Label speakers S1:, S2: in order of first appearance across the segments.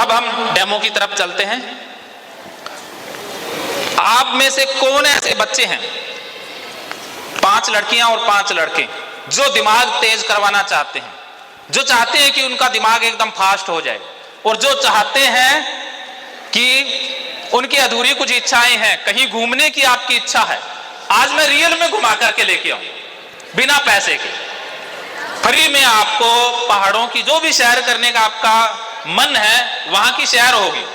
S1: अब हम डेमो की तरफ चलते हैं। आप में से कौन ऐसे बच्चे हैं, 5 लड़कियां और 5 लड़के, जो दिमाग तेज करवाना चाहते हैं, जो चाहते हैं कि उनका दिमाग एकदम फास्ट हो जाए, और जो चाहते हैं कि उनकी अधूरी कुछ इच्छाएं हैं, कहीं घूमने की आपकी इच्छा है, आज मैं रियल में घुमा करके लेके आऊं बिना पैसे के, फ्री में आपको पहाड़ों की जो भी सैर करने का आपका मन है वहां की सैर होगी,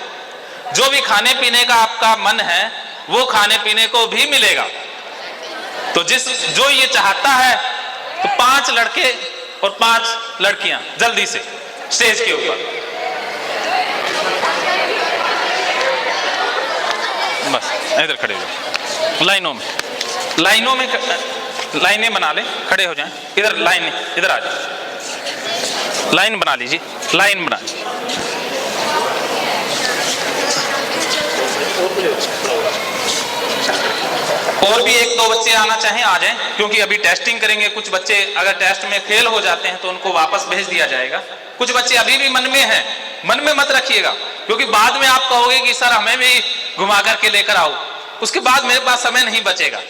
S1: जो भी खाने पीने का आपका मन है वो खाने पीने को भी मिलेगा। तो जो ये चाहता है तो 5 लड़के और 5 लड़कियां जल्दी से स्टेज के ऊपर, बस इधर खड़े हो जाओ, लाइनों में लाइनें बना ले, खड़े हो जाएं, इधर लाइन, इधर आ जाओ, लाइन बना लीजिए, लाइन बना लीजिए। और भी 1-2 बच्चे आना चाहें आ जाएं, क्योंकि अभी टेस्टिंग करेंगे। कुछ बच्चे अगर टेस्ट में फेल हो जाते हैं तो उनको वापस भेज दिया जाएगा। कुछ बच्चे अभी भी मन में हैं, मन में मत रखिएगा, क्योंकि बाद में आप कहोगे कि सर हमें भी घुमा करके लेकर आओ, उसके बाद मेरे पास समय नहीं बचेगा।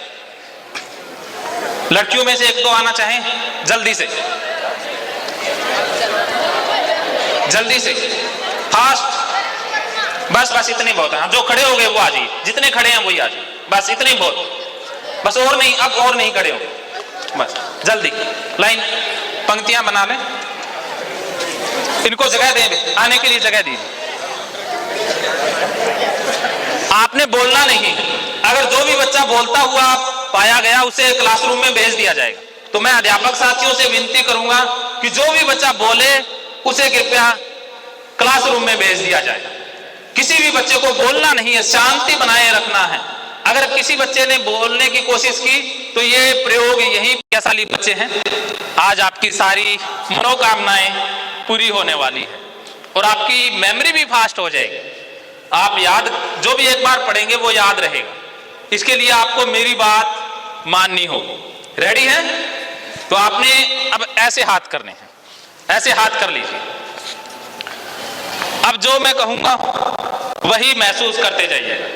S1: लड़कियों में से 1-2 आना चाहें जल्दी से, जल्दी से, फास्ट, बस इतने बहुत है। जो खड़े हो गए वो आ जाइए, जितने खड़े हैं वही आ जाइए, बस इतने ही बहुत, बस और नहीं, अब और नहीं खड़े होंगे, बस जल्दी लाइन पंक्तियां बना लें। इनको जगह दें, आने के लिए जगह दीजिए। आपने बोलना नहीं, अगर जो भी बच्चा बोलता हुआ पाया गया उसे क्लासरूम में भेज दिया जाएगा। तो मैं अध्यापक साथियों से विनती करूंगा कि जो भी बच्चा बोले उसे कृपया क्लासरूम में भेज दिया जाए। किसी भी बच्चे को बोलना नहीं है, शांति बनाए रखना है। अगर किसी बच्चे ने बोलने की कोशिश की तो ये प्रयोग यही वैशाली बच्चे हैं, आज आपकी सारी मनोकामनाएं पूरी होने वाली है और आपकी मेमोरी भी फास्ट हो जाएगी। आप याद, जो भी एक बार पढ़ेंगे वो याद रहेगा। इसके लिए आपको मेरी बात माननी होगी। रेडी है? तो आपने अब ऐसे हाथ करने हैं, ऐसे हाथ कर लीजिए। अब जो मैं कहूंगा वही महसूस करते जाइएगा,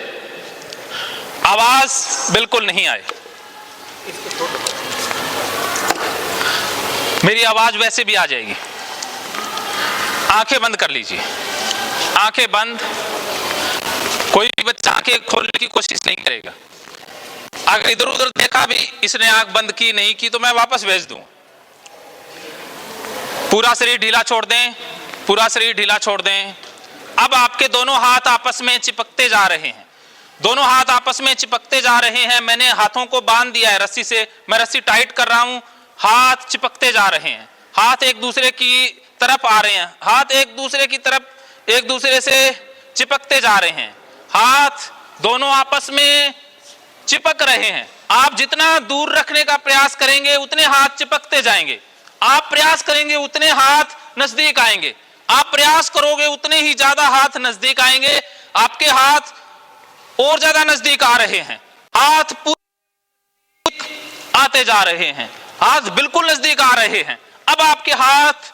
S1: आवाज बिल्कुल नहीं आए। मेरी आवाज वैसे भी आ जाएगी। आंखें बंद कर लीजिए, आंखें बंद। कोई भी बच्चा आंखें खोलने की कोशिश नहीं करेगा। अगर इधर उधर देखा भी इसने आंख बंद की नहीं की तो मैं वापस भेज दूं। पूरा शरीर ढीला छोड़ दें, पूरा शरीर ढीला छोड़ दें। अब आपके दोनों हाथ आपस में चिपकते जा रहे हैं, दोनों हाथ आपस में चिपकते जा रहे हैं। मैंने हाथों को बांध दिया है रस्सी से, मैं रस्सी टाइट कर रहा हूं, हाथ चिपकते जा रहे हैं, हाथ एक दूसरे की तरफ आ रहे हैं, हाथ एक दूसरे की तरफ एक दूसरे से चिपकते जा रहे हैं, हाथ दोनों आपस में चिपक रहे हैं। आप जितना दूर रखने का प्रयास करेंगे उतने हाथ चिपकते जाएंगे, आप प्रयास करेंगे उतने हाथ नजदीक आएंगे, आप प्रयास करोगे उतने ही ज्यादा हाथ नजदीक आएंगे। आपके हाथ और ज्यादा नजदीक आ रहे हैं, हाथ आते जा रहे हैं, हाथ बिल्कुल नजदीक आ रहे हैं। अब आपके हाथ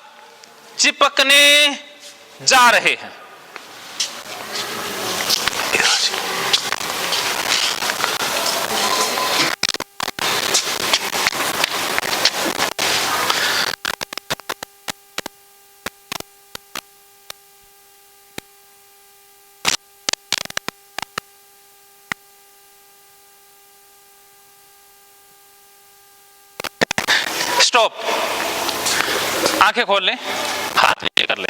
S1: चिपकने जा रहे हैं। स्टॉप, आंखें खोल लें, हाथ नीचे कर लें।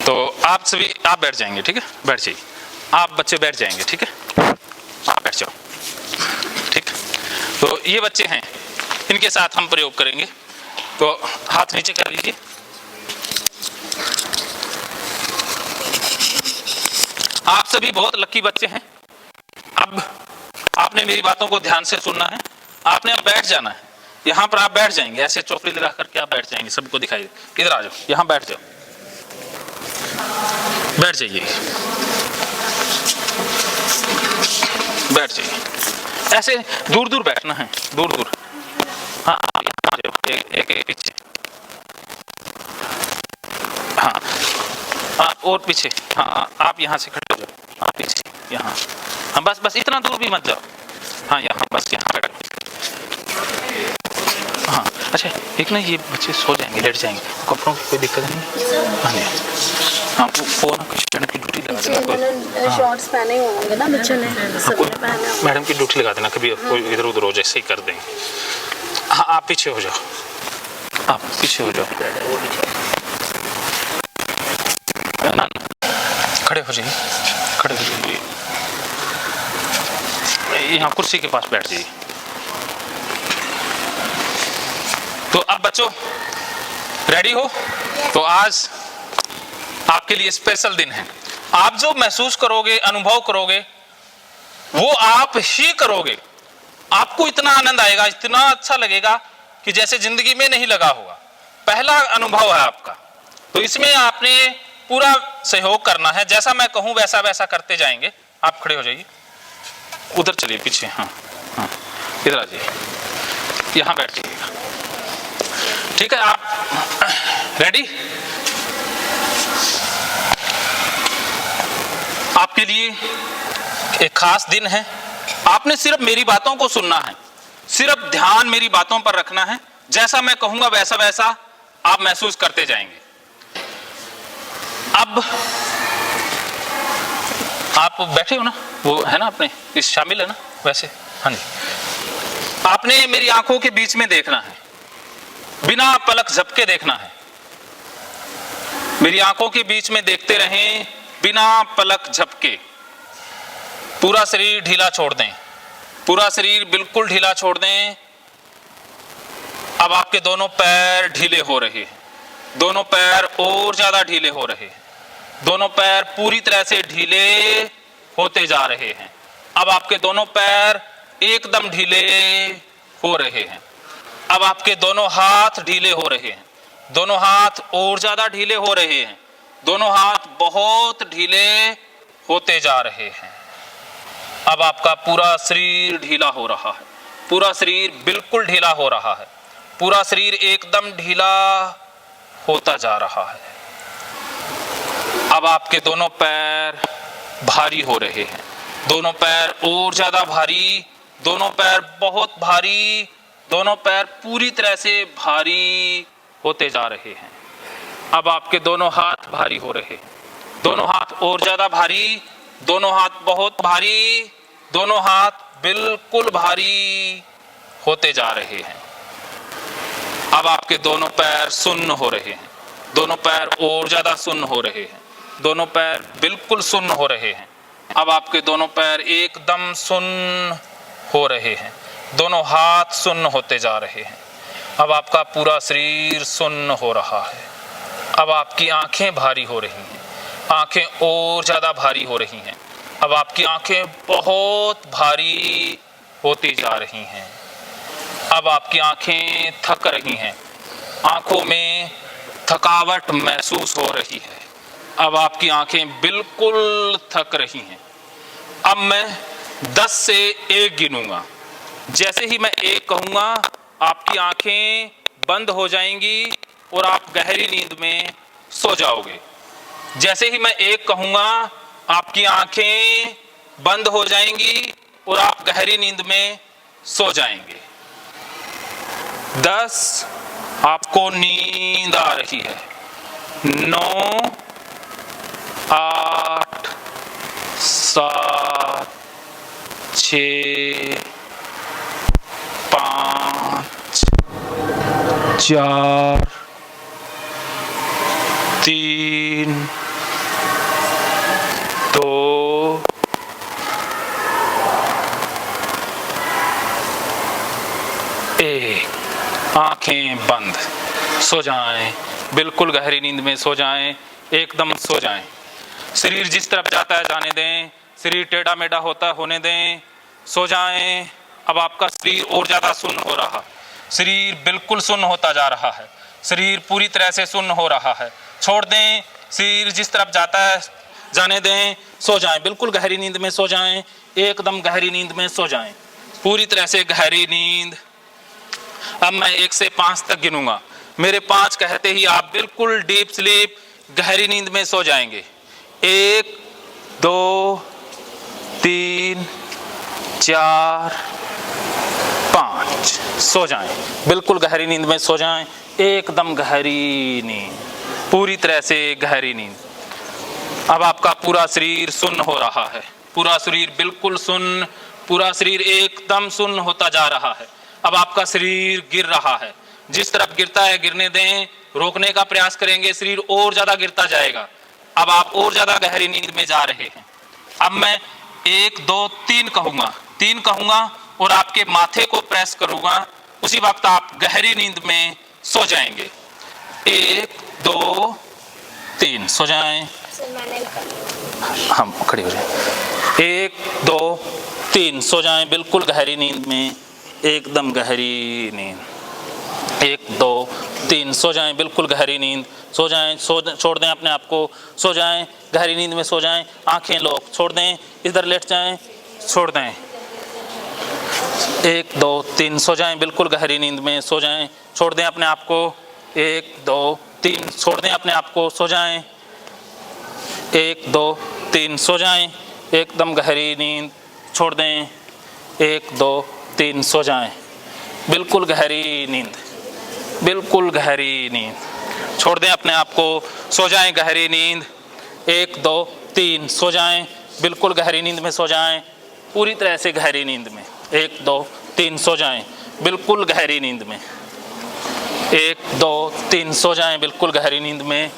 S1: तो आप सभी आप बैठ जाएंगे, ठीक है? बैठ जाइए, आप बच्चे बैठ जाएंगे, ठीक है? आप बैठ जाओ, ठीक। तो ये बच्चे हैं, इनके साथ हम प्रयोग करेंगे। तो हाथ नीचे कर लीजिए। आप सभी बहुत लकी बच्चे हैं। अब आपने मेरी बातों को ध्यान से सुनना है, आपने अब बैठ जाना है। यहाँ पर आप बैठ जाएंगे, ऐसे चौकड़ी लगा करके आप बैठ जाएंगे, सबको दिखाई दे। इधर आ जाओ, यहाँ बैठ जाओ, बैठ जाइए, बैठ जाइए। ऐसे दूर दूर बैठना है, दूर दूर। हाँ, यहाँ आ जाओ, एक पीछे। हाँ, आप और पीछे, हाँ आप यहाँ से खड़े हो जाओ, आप पीछे यहाँ, हाँ बस बस इतना दूर भी मत जाओ, हाँ यहाँ बस यहाँ खड़े। हाँ अच्छा, एक ना ये बच्चे सो जाएंगे, लेट जाएंगे, कपड़ों की कोई दिक्कत नहीं। हाँ नहीं, हाँ वो ना कुछ की ड्यूटी लगा देना, कोई
S2: शॉर्ट्स पहने होंगे ना बच्चों ने, सबने पहने होंगे।
S1: मैडम की ड्यूटी लगा देना, कभी कोई इधर उधर हो जाए, सही कर देंगे। हाँ आप पीछे हो जाओ, आप पीछे हो जाओ, ना खड़े हो जाइए, खड़े हो जाइए, यहाँ कुर्सी के पास बैठ जाइए। तो अब बच्चों रेडी हो? तो आज आपके लिए स्पेशल दिन है। आप जो महसूस करोगे, अनुभव करोगे, वो आप ही करोगे। आपको इतना आनंद आएगा, इतना अच्छा लगेगा कि जैसे जिंदगी में नहीं लगा होगा। पहला अनुभव है आपका, तो इसमें आपने पूरा सहयोग करना है। जैसा मैं कहूं वैसा वैसा करते जाएंगे। आप खड़े हो जाइए, उधर चलिए पीछे, हाँ हाँ इधर आ जाइए, यहां बैठ जाइएगा, ठीक है? आप रेडी? आपके लिए एक खास दिन है। आपने सिर्फ मेरी बातों को सुनना है, सिर्फ ध्यान मेरी बातों पर रखना है। जैसा मैं कहूंगा वैसा वैसा आप महसूस करते जाएंगे। अब आप बैठे हो ना, वो है ना, अपने इस शामिल है ना वैसे? हाँ जी। आपने मेरी आंखों के बीच में देखना है, बिना पलक झपके देखना है। मेरी आंखों के बीच में देखते रहें बिना पलक झपके। पूरा शरीर ढीला छोड़ दें, पूरा शरीर बिल्कुल ढीला छोड़ दें। अब आपके दोनों पैर ढीले हो रहे हैं, दोनों पैर और ज्यादा ढीले हो रहे हैं, दोनों पैर पूरी तरह से ढीले होते जा रहे हैं। अब आपके दोनों पैर एकदम ढीले हो रहे हैं। अब आपके दोनों हाथ ढीले हो रहे हैं, दोनों हाथ और ज्यादा ढीले हो रहे हैं, दोनों हाथ बहुत ढीले होते जा रहे हैं। अब आपका पूरा शरीर ढीला हो रहा है, पूरा शरीर बिल्कुल ढीला हो रहा है, पूरा शरीर एकदम ढीला होता जा रहा है। अब आपके दोनों पैर भारी हो रहे हैं, दोनों पैर और ज्यादा भारी, दोनों पैर बहुत भारी, दोनों पैर पूरी तरह से भारी होते जा रहे हैं। अब आपके दोनों हाथ भारी हो रहे हैं, दोनों हाथ और ज्यादा भारी, दोनों हाथ बहुत भारी, दोनों हाथ बिल्कुल भारी होते जा रहे हैं। अब आपके दोनों पैर सुन्न हो रहे हैं, दोनों पैर और ज्यादा सुन्न हो रहे हैं, दोनों पैर बिल्कुल सुन्न हो रहे हैं। अब आपके दोनों पैर एकदम सुन्न हो रहे हैं, दोनों हाथ सुन्न होते जा रहे हैं। अब आपका पूरा शरीर सुन्न हो रहा है। अब आपकी आंखें भारी हो रही हैं, आंखें और ज्यादा भारी हो रही हैं। अब आपकी आंखें बहुत भारी होती जा रही हैं। अब आपकी आंखें थक रही हैं, आंखों में थकावट महसूस हो रही है। अब आपकी आंखें बिल्कुल थक रही हैं। अब मैं 10 से 1 गिनूंगा। जैसे ही मैं 1 कहूंगा आपकी आंखें बंद हो जाएंगी और आप गहरी नींद में सो जाओगे। जैसे ही मैं 1 कहूंगा आपकी आंखें बंद हो जाएंगी और आप गहरी नींद में सो जाएंगे। 10 आपको नींद आ रही है, 9, 8, 7, 6, 5, 4, 3, 2, 1। आंखें बंद, सो जाएं, बिल्कुल गहरी नींद में सो जाएं, एकदम सो जाएं। शरीर जिस तरफ जाता है जाने दें, शरीर टेढ़ा मेढ़ा होता होने दें, सो जाएं। अब आपका शरीर और ज्यादा सुन्न हो रहा, शरीर बिल्कुल सुन्न होता जा रहा है, शरीर पूरी तरह से सुन्न हो रहा है। छोड़ दें, शरीर जिस तरफ जाता है जाने दें, सो जाएं, बिल्कुल गहरी नींद में सो जाएं, एकदम गहरी नींद में सो जाएं, पूरी तरह से गहरी नींद। अब मैं 1 से 5 तक गिनूंगा। मेरे 5 कहते ही आप बिल्कुल डीप स्लीप, गहरी नींद में सो जाएंगे। 1 2 3 4 5। सो जाएं, बिल्कुल गहरी नींद में सो जाएं, एकदम गहरी नींद, पूरी तरह से गहरी नींद। अब आपका पूरा शरीर सुन्न हो रहा है, पूरा शरीर बिल्कुल सुन्न, पूरा शरीर एकदम सुन्न होता जा रहा है। अब आपका शरीर गिर रहा है, जिस तरफ गिरता है गिरने दें, रोकने का प्रयास करेंगे शरीर और ज्यादा गिरता जाएगा। अब आप और ज्यादा गहरी नींद में जा रहे हैं। अब मैं 1 2 3 कहूंगा, 3 कहूंगा और आपके माथे को प्रेस करूंगा, उसी वक्त आप गहरी नींद में सो जाएंगे। 1 2 3 सो जाएं। हम खड़े हो जाएं। 1 2 3 सो जाएं, बिल्कुल गहरी नींद में, एकदम गहरी नींद। 1 2 3 सो जाएं, बिल्कुल गहरी नींद। सो जाएं, छोड़ दें अपने आप को, सो जाएं, गहरी नींद में सो जाएं। आंखें लोग छोड़ दें, इधर लेट जाएं, छोड़ दें। 1 2 3 सो जाएं, बिल्कुल गहरी नींद में सो जाएं। छोड़ दें अपने आप को। 1 2 3 छोड़ दें अपने आप को, सो जाएं। 1 2 3 सो जाएं, एकदम गहरी नींद। छोड़ दें। 1 2 3 सो जाएं, बिल्कुल गहरी नींद, बिल्कुल गहरी नींद। छोड़ दें अपने आप को, सो जाएं गहरी नींद। 1 2 3 सो जाएं, बिल्कुल गहरी नींद में सो जाएं, पूरी तरह से गहरी नींद में। 1 2 3 सो जाएं, बिल्कुल गहरी नींद में। 1 2 3 सो जाएं, बिल्कुल गहरी नींद में।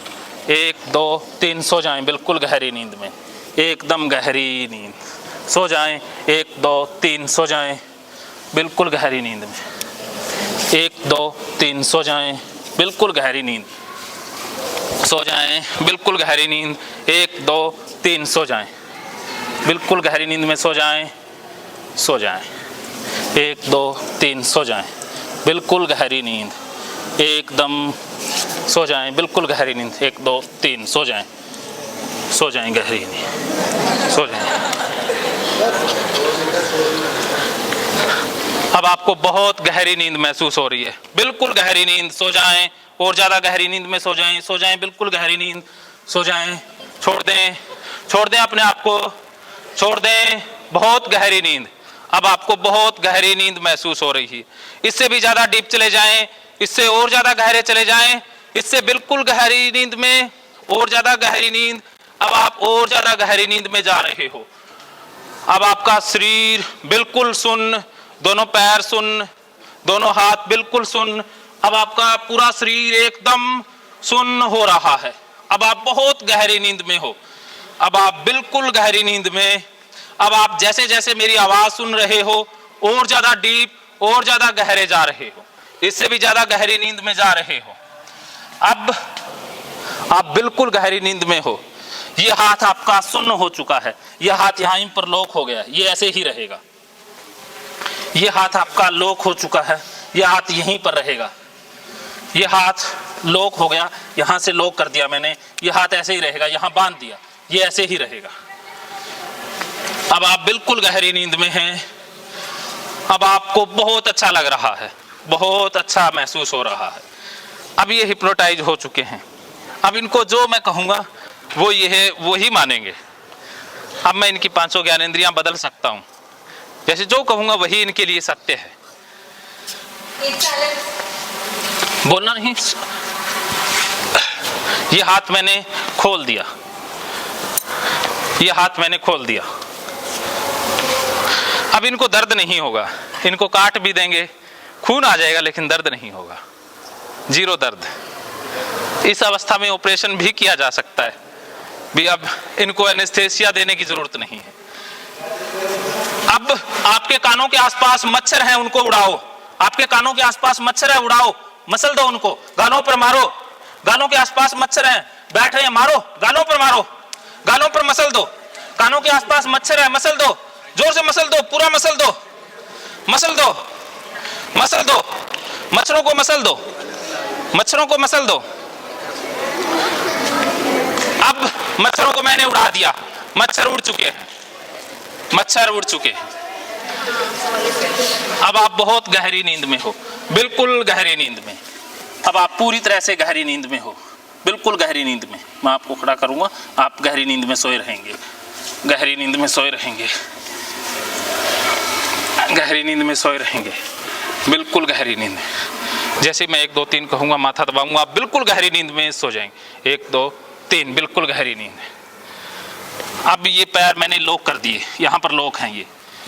S1: 1 2 3 सो जाएं, बिल्कुल गहरी नींद में, एकदम गहरी नींद। सो जाएं। 1 2 3 सो जाएं, बिल्कुल गहरी नींद में। 1 2 3 सो जाएं, बिल्कुल गहरी नींद। सो जाएं, बिल्कुल गहरी नींद। 1 2 3 सो जाएं, बिल्कुल गहरी नींद में सो जाएं। सो जाएं। 1 2 3 सो जाएं, बिल्कुल गहरी नींद, एकदम सो जाएं, बिल्कुल गहरी नींद। 1 2 3 सो जाएं, सो जाएं गहरी नींद, सो जाएं। अब आपको बहुत गहरी नींद महसूस हो रही है, बिल्कुल गहरी नींद। सो जाएं, और ज्यादा गहरी नींद में सो जाएं, सो जाएं, बिल्कुल गहरी नींद। सो जाएं। छोड़ दें, छोड़ दें अपने आप को, छोड़ दें, बहुत गहरी नींद। अब आपको बहुत गहरी नींद महसूस हो रही है। इससे भी ज्यादा डीप चले जाएं, इससे और ज्यादा गहरे चले जाएं, इससे बिल्कुल गहरी नींद में, और ज्यादा गहरी नींद। अब आप और ज्यादा गहरी नींद में जा रहे हो। अब आपका शरीर बिल्कुल सुन्न, दोनों पैर सुन्न, दोनों हाथ बिल्कुल सुन्न। अब आपका पूरा शरीर एकदम सुन्न हो रहा है। अब आप बहुत गहरी नींद में हो, अब आप बिल्कुल गहरी नींद में। अब आप जैसे जैसे मेरी आवाज सुन रहे हो, और ज्यादा डीप, और ज्यादा गहरे जा रहे हो, इससे भी ज्यादा गहरी नींद में जा रहे हो। अब आप बिल्कुल गहरी नींद में हो। ये हाथ आपका सुन्न हो चुका है, ये हाथ यहां पर लॉक हो गया, ये ऐसे ही रहेगा। ये हाथ आपका लॉक हो चुका है, ये हाथ यहीं पर रहेगा। ये हाथ लॉक हो गया, यहां से लॉक कर दिया मैंने, ये हाथ ऐसे ही रहेगा, यहां बांध दिया, ये ऐसे ही रहेगा। अब आप बिल्कुल गहरी नींद में हैं। अब आपको बहुत अच्छा लग रहा है, बहुत अच्छा महसूस हो रहा है। अब ये हिप्नोटाइज हो चुके हैं। अब इनको जो मैं कहूंगा वो ये है, वो ही मानेंगे। अब मैं इनकी 5 ज्ञानेंद्रियां बदल सकता हूं, जैसे जो कहूंगा वही इनके लिए सत्य है। बोलना नहीं। ये हाथ मैंने खोल दिया, ये हाथ मैंने खोल दिया। अब इनको दर्द नहीं होगा, इनको काट भी देंगे, खून आ जाएगा, लेकिन दर्द नहीं होगा, 0 दर्द। इस अवस्था में ऑपरेशन भी किया जा सकता है भी। अब इनको एनेस्थेसिया देने की जरूरत नहीं है। अब आपके कानों के आसपास मच्छर हैं, उनको उड़ाओ। आपके कानों के आसपास मच्छर है, उड़ाओ, मसल दो उनको, गालों पर मारो। गालों के आसपास मच्छर हैं, बैठ रहे हैं, मारो, गालों पर मारो, गालों पर मसल दो। कानों के आसपास मच्छर है, मसल दो, जोर से मसल दो, पूरा मसल दो, मसल दो, मसल दो, मच्छरों को मसल दो, मच्छरों को मसल दो। अब मच्छरों को मैंने उड़ा दिया, मच्छर उड़ चुके हैं, मच्छर उड़ चुके हैं। अब आप बहुत गहरी नींद में हो, बिल्कुल गहरी नींद में। अब आप पूरी तरह से गहरी नींद में हो। बिल्कुल गहरी नींद में। मैं आपको खड़ा करूँगा, आप गहरी नींद में सोए रहेंगे, गहरी नींद में सोए रहेंगे, गहरी नींद में सोए रहेंगे, बिल्कुल गहरी नींद में। जैसे मैं 1 2 3 कहूँगा माथा दबाऊंगा, आप बिल्कुल गहरी नींद में सो जाएंगे। 1 2 3, बिल्कुल गहरी नींद है। अब ये पैर मैंने लॉक कर दिए, यहाँ पर लॉक हैं,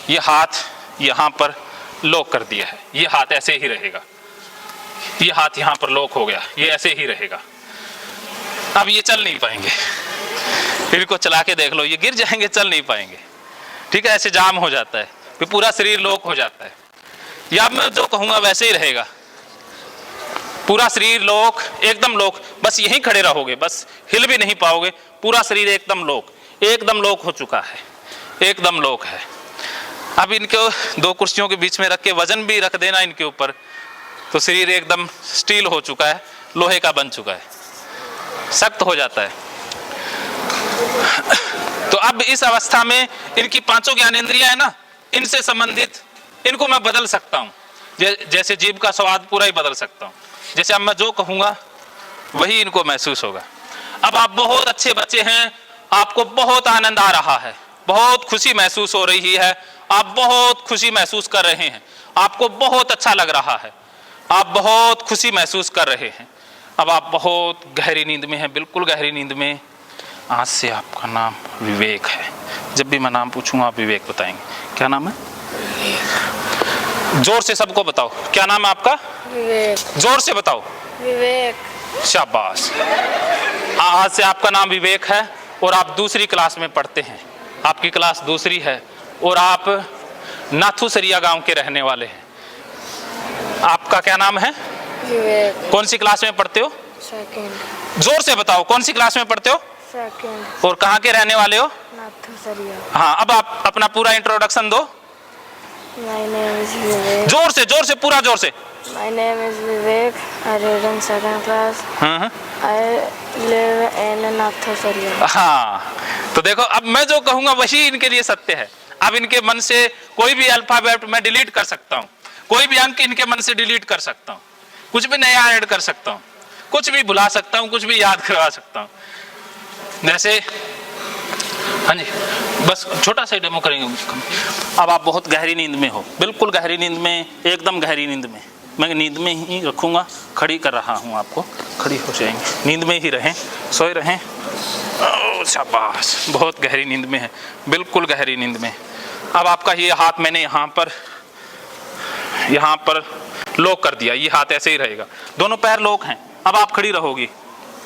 S1: ये हाथ यहाँ पर लॉक कर दिया है, ये हाथ ऐसे ही रहेगा, ये हाथ यहाँ पर लॉक हो गया, ये ऐसे ही रहेगा। अब ये चल नहीं पाएंगे, इनको चला के देख लो, ये गिर जाएंगे, चल नहीं पाएंगे, ठीक है, ऐसे जाम हो जाता है, फिर पूरा शरीर लॉक हो जाता है। या मैं जो कहूँगा वैसे ही रहेगा, पूरा शरीर लॉक, एकदम लॉक, बस यहीं खड़े रहोगे, बस हिल भी नहीं पाओगे, पूरा शरीर एकदम लॉक, एकदम लॉक हो चुका है, एकदम लॉक है। अब इनको 2 कुर्सियों के बीच में रख के वजन भी रख देना इनके ऊपर, तो शरीर एकदम स्टील हो चुका है, लोहे का बन चुका है, सख्त हो जाता है। तो अब इस अवस्था में इनकी 5 ज्ञानेंद्रियां है ना, इनसे संबंधित इनको मैं बदल सकता हूँ, जैसे जीभ का स्वाद पूरा ही बदल सकता हूँ। जैसे अब मैं जो कहूँगा वही इनको महसूस होगा। अब आप बहुत अच्छे बच्चे हैं, आपको बहुत आनंद आ रहा है, बहुत खुशी महसूस हो रही है, आप बहुत खुशी महसूस कर रहे हैं, आपको बहुत अच्छा लग रहा है, आप बहुत खुशी महसूस कर रहे हैं। अब आप बहुत गहरी नींद में हैं, बिल्कुल गहरी नींद में। आज से आपका नाम विवेक है, जब भी मैं नाम पूछूंगा आप विवेक बताएंगे। क्या नाम है? जोर से सबको बताओ, क्या नाम है आपका?
S2: विवेक।
S1: जोर से बताओ।
S2: विवेक।
S1: शाबाश। आज से आपका नाम विवेक है और आप दूसरी क्लास में पढ़ते हैं, आपकी क्लास दूसरी है और आप नाथुसरिया गांव के रहने वाले हैं। आपका क्या नाम है?
S2: विवेक।
S1: कौन सी क्लास में पढ़ते हो?
S2: सेकंड।
S1: जोर से बताओ, कौन सी क्लास में पढ़ते हो?
S2: सेकंड।
S1: और कहाँ के रहने वाले हो?
S2: नाथुसरिया।
S1: हाँ, अब आप अपना पूरा इंट्रोडक्शन दो।
S2: My name is Vivek.
S1: जोर से पूरा जोर से।
S2: My name is Vivek. I read in 2nd class. I live in Nathusariya.
S1: हाँ, तो देखो अब मैं जो कहूँगा वही इनके लिए सत्य है। अब इनके मन से कोई भी अल्फाबेट मैं डिलीट कर सकता हूँ, कोई भी अंक इनके मन से डिलीट कर सकता हूँ, कुछ भी नया ऐड कर सकता हूँ, कुछ भी भुला सकता हूँ, कुछ भी याद करवा सकता हूँ। जैसे हाँ जी, बस छोटा सा डेमो करेंगे। अब आप बहुत गहरी नींद में हो, बिल्कुल गहरी नींद में, एकदम गहरी नींद में। मैं नींद में ही रखूँगा, खड़ी कर रहा हूँ आपको, खड़ी हो जाएंगे, नींद में ही रहें, सोए रहें। शाबाश, बहुत गहरी नींद में है, बिल्कुल गहरी नींद में। अब आपका ये हाथ मैंने यहाँ पर लॉक कर दिया, ये हाथ ऐसे ही रहेगा, दोनों पैर लॉक हैं। अब आप खड़ी रहोगी,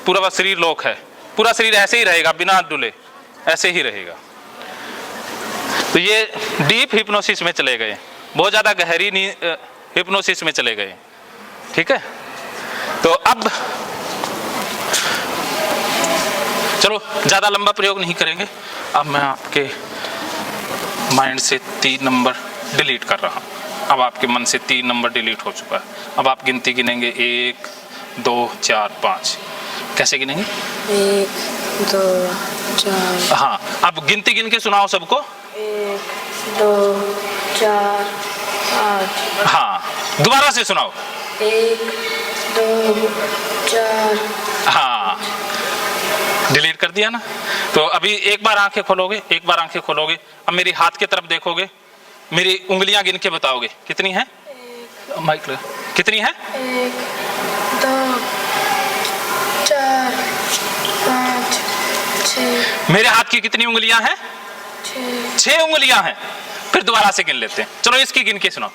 S1: पूरा शरीर लॉक है, पूरा शरीर ऐसे ही रहेगा, बिना डुले ऐसे ही रहेगा। तो ये डीप हिप्नोसिस में चले गए, बहुत ज़्यादा गहरी हिप्नोसिस में चले गए, ठीक है। तो अब चलो ज़्यादा लंबा प्रयोग नहीं करेंगे। अब मैं आपके माइंड से 3 नंबर डिलीट कर रहा हूँ। अब आपके मन से 3 नंबर डिलीट हो चुका है। अब आप गिनती गिनेंगे 1 2 4 5। कैसे गिनेंगे?
S2: 1 2 4।
S1: हाँ, अब गिनती गिन के सुनाओ सबको।
S2: 1 2 4 5।
S1: हाँ, दोबारा से सुनाओ।
S2: 1 2 4।
S1: हाँ, डिलीट कर दिया ना। तो अभी एक बार आंखें खोलोगे, एक बार आंखें खोलोगे। अब मेरी हाथ की तरफ देखोगे, मेरी उंगलियां गिन के बताओगे कितनी है? माइक लगा, कितनी है?
S2: 1 2 4 5 6।
S1: मेरे हाथ की कितनी उंगलियां हैं? 6 उंगलियां हैं। फिर दोबारा से गिन लेते हैं। चलो इसकी गिन के सुनाओ।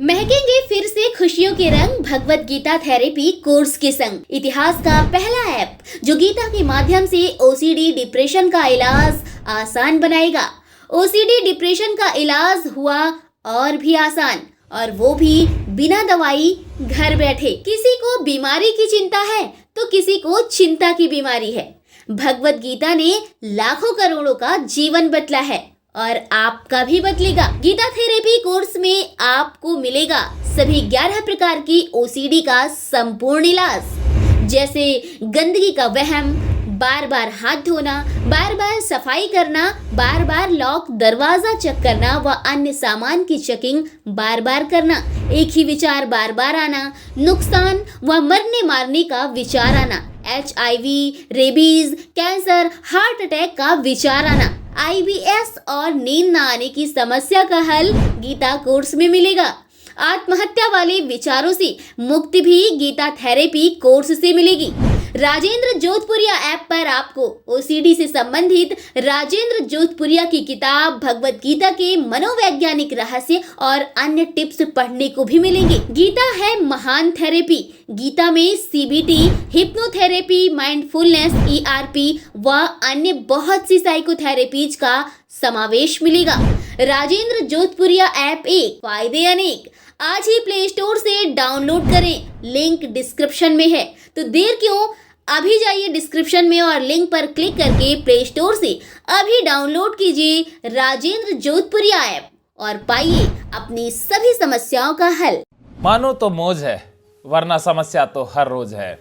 S3: महकेंगे फिर से खुशियों के रंग भगवत गीता थेरेपी कोर्स के संग। इतिहास का पहला ऐप जो गीता के माध्यम से ओसीडी डिप्रेशन का इलाज आसान बनाएगा। ओसीडी डिप्रेशन का इलाज हुआ और भी आसान, और वो भी बिना दवाई, घर बैठे। किसी को बीमारी की चिंता है तो किसी को चिंता की बीमारी है। भगवत गीता ने लाखों करोड़ों का जीवन बदला है और आपका भी बदलेगा। गीता थेरेपी कोर्स में आपको मिलेगा सभी 11 प्रकार की ओसीडी का संपूर्ण इलाज, जैसे गंदगी का वहम, बार बार हाथ धोना, बार बार सफाई करना, बार बार लॉक दरवाजा चेक करना व अन्य सामान की चेकिंग बार बार करना, एक ही विचार बार बार आना, नुकसान व मरने मारने का विचार आना, HIV, rabies, cancer, heart attack का विचार आना, IBS और नींद न आने की समस्या का हल गीता कोर्स में मिलेगा। आत्महत्या वाले विचारों से मुक्ति भी गीता थेरेपी कोर्स से मिलेगी। राजेंद्र जोधपुरिया ऐप पर आपको OCD से संबंधित राजेंद्र जोधपुरिया की किताब भगवत गीता के मनोवैज्ञानिक रहस्य और अन्य टिप्स पढ़ने को भी मिलेंगे। गीता है महान थेरेपी। गीता में CBT, हिप्नोथेरेपी, माइंडफुलनेस, ERP व अन्य बहुत सी साइकोथेरेपीज का समावेश मिलेगा। राजेंद्र जोधपुरिया ऐप एक, फायदे अनेक। आज ही प्ले स्टोर से डाउनलोड करें, लिंक डिस्क्रिप्शन में है। तो देर क्यों, अभी जाइए डिस्क्रिप्शन में और लिंक पर क्लिक करके प्ले स्टोर से अभी डाउनलोड कीजिए राजेंद्र जोधपुरिया ऐप और पाइए अपनी सभी समस्याओं का हल।
S4: मानो तो मौज है, वरना समस्या तो हर रोज है।